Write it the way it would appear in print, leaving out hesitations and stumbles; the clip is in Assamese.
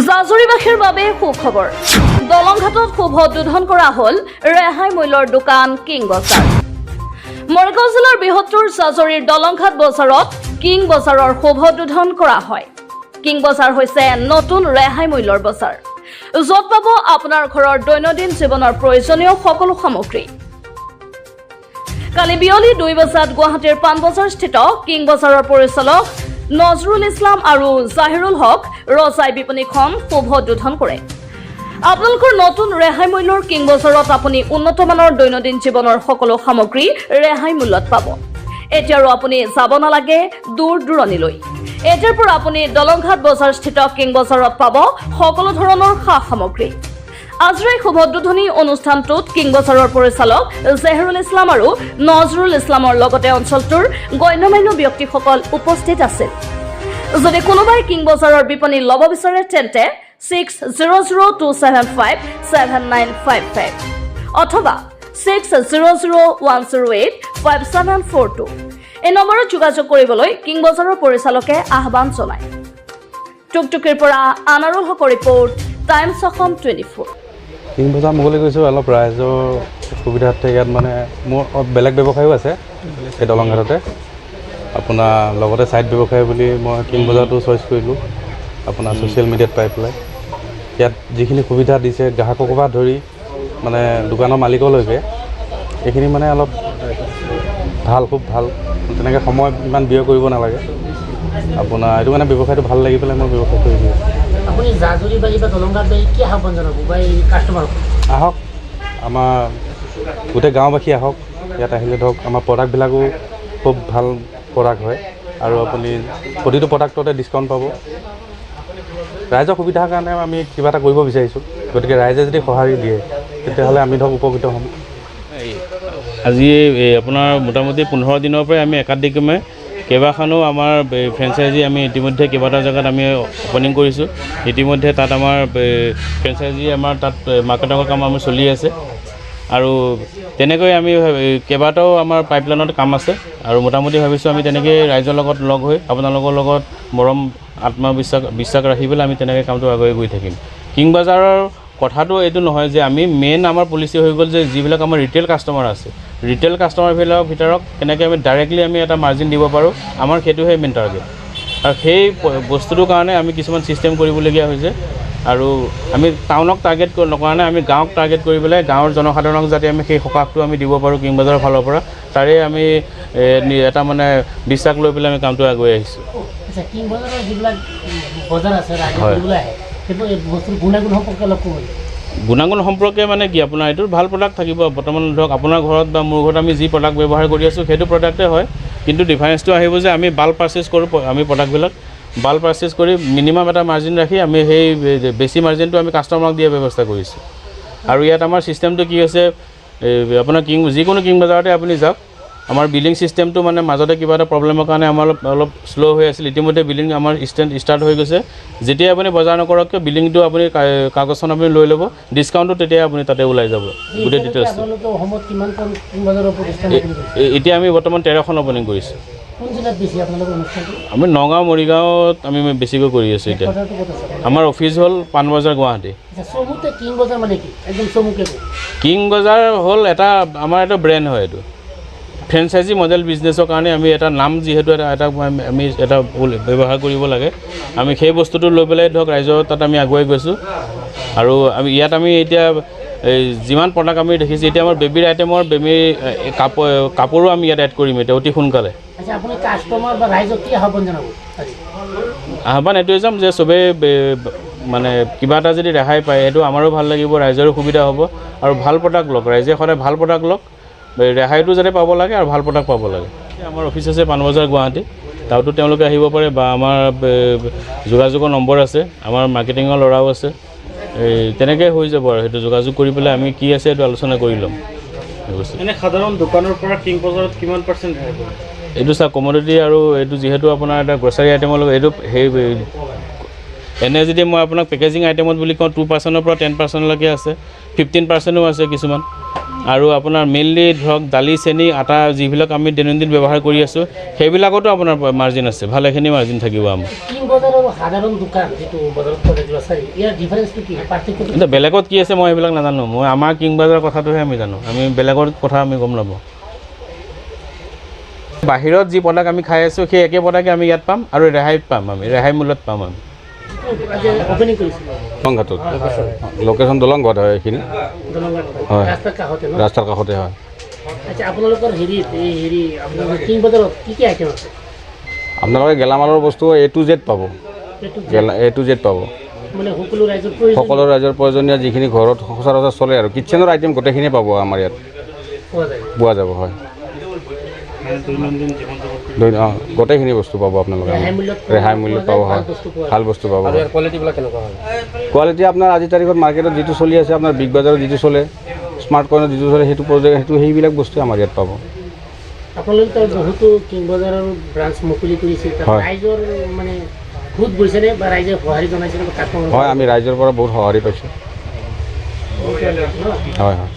জাজুৰীবাসীৰ বাবে সুখবৰ দলংঘাটত শুভ উদ্বোধন কৰা হ'ল ৰেহাই মূল্যৰ দোকান কিং বজাৰ মৰিগাঁও জিলাৰ বৃহত্তৰ জাজুৰীৰ দলংঘাট বজাৰত কিং বজাৰৰ শুভ উদ্বোধন কৰা হয় কিং বজাৰ হৈছে নতুন ৰেহাই মূল্যৰ বজাৰ য'ত পাব আপোনাৰ ঘৰৰ দৈনন্দিন জীৱনৰ প্ৰয়োজনীয় সকলো সামগ্ৰী কালি বিয়লি 2 বজাত গুৱাহাটীৰ পাণবজাৰ স্থিত কিং বজাৰৰ পৰিচালক নজৰুল ইছলাম আৰু জাহিৰুল হক ৰজাই বিপণীখন শুভ উদ্বোধন কৰে আপোনালোকৰ নতুন ৰেহাই মূল্যৰ কিং বজাৰত আপুনি উন্নত মানৰ দৈনন্দিন জীৱনৰ সকলো সামগ্ৰী ৰেহাই মূল্যত পাব এতিয়াও আপুনি যাব নালাগে দূৰ দূৰণিলৈ এতিয়াৰ পৰা আপুনি দলংঘাট বজাৰ স্থিত কিং বজাৰত পাব সকলো ধৰণৰ সামগ্ৰী আজিৰ এই শুভ উদ্বোধনী অনুষ্ঠানটোত কিং বজাৰৰ পৰিচালক জাহিৰুল ইছলাম আৰু নজৰুল ইছলামৰ লগতে অঞ্চলটোৰ গণ্যমান্য ব্যক্তিসকল উপস্থিত আছিল যদি কোনোবাই কিং বজাৰৰ বিপণী ল'ব বিচাৰে তেন্তে 6002757955 অথবা 6001085742 এই নম্বৰত যোগাযোগ কৰিবলৈ কিং বজাৰৰ পৰিচালকে আহ্বান জনায় টুকটুকিৰ পৰা আনাৰুল হকৰ ৰিপৰ্ট টাইমছ অসম 24 কিং বজাৰ মগলৈ গৈছোঁ অলপ ৰাইজৰ সুবিধাৰ্থে ইয়াত মানে মোৰ বেলেগ ব্যৱসায়ো আছে এই দলংঘাটতে আপোনাৰ লগতে ছাইড ব্যৱসায় বুলি মই কিং বজাৰটো চইচ কৰিলোঁ আপোনাৰ ছ'চিয়েল মিডিয়াত পাই পেলাই ইয়াত যিখিনি সুবিধা দিছে গ্ৰাহকৰ পৰা ধৰি মানে দোকানৰ মালিকলৈকে এইখিনি মানে অলপ ভাল খুব ভাল তেনেকৈ সময় ইমান ব্যয় কৰিব নালাগে আপোনাৰ এইটো মানে ব্যৱসায়টো ভাল লাগি পেলাই মই ব্যৱসায় কৰিছোঁ আপুনি জাজুৰীবাৰী বা দলংঘাটবাৰী কি আহ্বান জনাব বা এই কাষ্টমাৰক আহক আমাৰ গোটেই গাঁওবাসী আহক ইয়াত আহিলে ধৰক আমাৰ প্ৰডাক্টবিলাকো খুব ভাল প্ৰডাক্ট হয় আৰু আপুনি প্ৰতিটো প্ৰডাক্টতে ডিছকাউণ্ট পাব ৰাইজৰ সুবিধাৰ কাৰণে আমি কিবা এটা কৰিব বিচাৰিছোঁ গতিকে ৰাইজে যদি সঁহাৰি দিয়ে তেতিয়াহ'লে আমি ধৰক উপকৃত হ'ম আজি আপোনাৰ মোটামুটি 15 দিনৰ পৰাই আমি একাধিক্ৰমে কেইবাখনো আমাৰ ফ্ৰেঞ্চাইজি আমি ইতিমধ্যে কেইবাটা জেগাত আমি অপেনিং কৰিছোঁ ইতিমধ্যে তাত আমাৰ ফ্ৰেঞ্চাইজি আমাৰ তাত মাৰ্কেটিঙৰ কাম আমাৰ চলি আছে আৰু তেনেকৈ আমি কেইবাটাও আমাৰ পাইপলাইনত কাম আছে আৰু মোটামুটি ভাবিছোঁ আমি তেনেকৈ ৰাইজৰ লগত লগ হৈ আপোনালোকৰ লগত মৰম বিশ্বাস ৰাখি পেলাই আমি তেনেকৈ কামটো আগুৱাই গৈ থাকিম কিং বজাৰৰ কথাটো এইটো নহয় যে আমি মেইন আমাৰ পলিচি হৈ গ'ল যে যিবিলাক আমাৰ ৰিটেইল কাষ্টমাৰ আছে ৰিটেইল কাষ্টমাৰবিলাকৰ ভিতৰত কেনেকৈ আমি ডাইৰেক্টলি আমি এটা মাৰ্জিন দিব পাৰোঁ আমাৰ সেইটোহে মেইন টাৰ্গেট আৰু সেই বস্তুটোৰ কাৰণে আমি কিছুমান ছিষ্টেম কৰিবলগীয়া হৈছে আৰু আমি টাউনক টাৰ্গেট নকৰা নাই আমি গাঁৱক টাৰ্গেট কৰি পেলাই গাঁৱৰ জনসাধাৰণক যাতে আমি সেই সকাহটো আমি দিব পাৰোঁ কিং বজাৰৰ ফালৰ পৰা তাৰে আমি এটা মানে বিশ্বাস লৈ পেলাই আমি কামটো আগুৱাই আহিছোঁ কিং বজাৰৰ যিবিলাক বজাৰ আছে গুণাগুণ সম্পৰ্কে মানে কি আপোনাৰ এইটো ভাল প্ৰডাক্ট থাকিব বৰ্তমান ধৰক আপোনাৰ ঘৰত বা মোৰ ঘৰত আমি যি প্ৰডাক্ট ব্যৱহাৰ কৰি আছোঁ সেইটো প্ৰডাক্টেই হয় কিন্তু ডিফাৰেঞ্চটো আহিব যে আমি বাল্ক পাৰ্চেছ কৰোঁ আমি প্ৰডাক্টবিলাক বাল্ক পাৰ্চেছ কৰি মিনিমাম এটা মাৰ্জিন ৰাখি আমি সেই বেছি মাৰ্জিনটো আমি কাষ্টমাৰক দিয়াৰ ব্যৱস্থা কৰিছোঁ আৰু ইয়াত আমাৰ ছিষ্টেমটো কি হৈছে আপোনাৰ যিকোনো কিং বজাৰতে আপুনি যাওক আমাৰ বিলিং ছিষ্টেমটো মানে মাজতে কিবা এটা প্ৰব্লেমৰ কাৰণে আমাৰ অলপ শ্ল' হৈ আছিল ইতিমধ্যে বিলিং আমাৰ ষ্টাৰ্ট হৈ গৈছে যেতিয়া আপুনি বজাৰ নকৰককৈ বিলিংটো আপুনি কাগজখন আপুনি লৈ ল'ব ডিছকাউণ্টটো তেতিয়া আপুনি তাতে ওলাই যাব গোটেই ডিটেইলছটো এতিয়া আমি বৰ্তমান 13খন অপেনিং কৰিছোঁ আমি নগাঁও মৰিগাঁৱত আমি বেছিকৈ কৰি আছোঁ এতিয়া আমাৰ অফিচ হ'ল পাণবজাৰ গুৱাহাটী কিং বজাৰ হ'ল এটা আমাৰ এটা ব্ৰেণ্ড হয় এইটো ফ্ৰেঞ্চাইজি মডেল বিজনেছৰ কাৰণে আমি এটা নাম যিহেতু এটা আমি এটা ব্যৱহাৰ কৰিব লাগে আমি সেই বস্তুটো লৈ পেলাই ধৰক ৰাইজৰ তাত আমি আগুৱাই গৈছোঁ আৰু আমি ইয়াত আমি এতিয়া যিমান প্ৰডাক্ট আমি দেখিছোঁ এতিয়া আমাৰ বেবীৰ আইটেমৰ কাপোৰো আমি ইয়াত এড কৰিম এতিয়া অতি সোনকালে আহ্বান এইটোৱে যাম যে চবেই মানে কিবা এটা যদি ৰেহাই পায় সেইটো আমাৰো ভাল লাগিব ৰাইজৰো সুবিধা হ'ব আৰু ভাল প্ৰডাক্ট লওক ৰাইজে সদায় ভাল প্ৰডাক্ট লওক ৰেহাইটো যাতে পাব লাগে আৰু ভাল প্ৰডাক্ট পাব লাগে আমাৰ অফিচ আছে পাণবজাৰ গুৱাহাটী তাতো তেওঁলোকে আহিব পাৰে বা আমাৰ যোগাযোগৰ নম্বৰ আছে আমাৰ মাৰ্কেটিঙৰ ল'ৰাও আছে তেনেকৈ হৈ যাব আৰু সেইটো যোগাযোগ কৰি পেলাই আমি কি আছে এইটো আলোচনা কৰি ল'ম সাধাৰণ দোকানৰ পৰা কিং বজাৰত কিমান % এইটো চাওক কমোডিটি আৰু এইটো যিহেতু আপোনাৰ এটা গ্ৰচাৰী আইটেমৰ লগত এইটো সেই এনে যদি মই আপোনাক পেকেজিং আইটেমত বুলি কওঁ 2% পৰা 10%লৈকে আছে 15%ও আছে কিছুমান আৰু আপোনাৰ মেইনলি ধৰক দালি চেনি আটা যিবিলাক আমি দৈনন্দিন ব্যৱহাৰ কৰি আছোঁ সেইবিলাকতো আপোনাৰ মাৰ্জিন আছে, ভালেখিনি মাৰ্জিন থাকিব আমাৰ। কিং বজাৰ আৰু সাধাৰণ দোকান যিটো বজাৰত কৰে গ্ৰচাৰী, ইয়াৰ ডিফাৰেঞ্চটো কি, পাৰ্থক্যটো কি? এতিয়া বেলেগত কি আছে মই সেইবিলাক নাজানো, মই আমাৰ কিং বাজাৰৰ কথাটোহে আমি জানো, আমি বেলেগৰ কথা আমি গম নাপাওঁ। বাহিৰত যি প্ৰডাক্ট আমি খাই আছোঁ সেই একে প্ৰডাক্টে আমি ইয়াত পাম আৰু ৰেহাইত পাম, আমি ৰেহাই মূল্যত পাম আমি। আজি অপেনিং কৰিছিলোঁ দলংঘাটত, লোকেশ্যন দলংঘাট হয় এইখিনি, দলংঘাট হয়। ৰাস্তাৰ কাষতে ন? ৰাস্তাৰ কাষতে হয়। আচ্ছা, আপোনালোকৰ আপোনালোকৰ কিং বজাৰত কি কি আইটেম আছে? আপোনালোকে গেলামালৰ বস্তু A to Z পাব, A to Z পাব। মানে সকলো ৰাইজৰ প্ৰয়োজন সকলো ৰাইজৰ প্ৰয়োজনীয় যিখিনি ঘৰত সচৰাচৰ চলে আৰু কিটচেনৰ আইটেম গোটেইখিনি পাব আমাৰ ইয়াত, পোৱা যায়। পোৱা যাব, হয়। গোটেইখিনি বস্তু পাব আপোনালোকে, ৰেহাই মূল্যত পাব, হয়, ভাল বস্তু পাব। কোৱালিটিবিলাক কেনেকুৱা হয়? কোৱালিটি আপোনাৰ আজিৰ তাৰিখত মাৰ্কেটত যিটো চলি আছে, আপোনাৰ বিগ বাজাৰত যিটো চলে, স্মাৰ্ট কইনত যিটো চলে, সেইটো সেইবিলাক বস্তু আমাৰ ইয়াত পাব। আপোনালোকে বহুতো কিং বজাৰৰ ব্ৰাঞ্চ মুকলি কৰিছে, হয়। ৰাইজৰ মানে খুদ গৈছেনে বা ৰাইজে সঁহাৰি জনাইছেনে? হয়, আমি ৰাইজৰ পৰা বহুত সঁহাৰি পাইছোঁ, হয় হয়।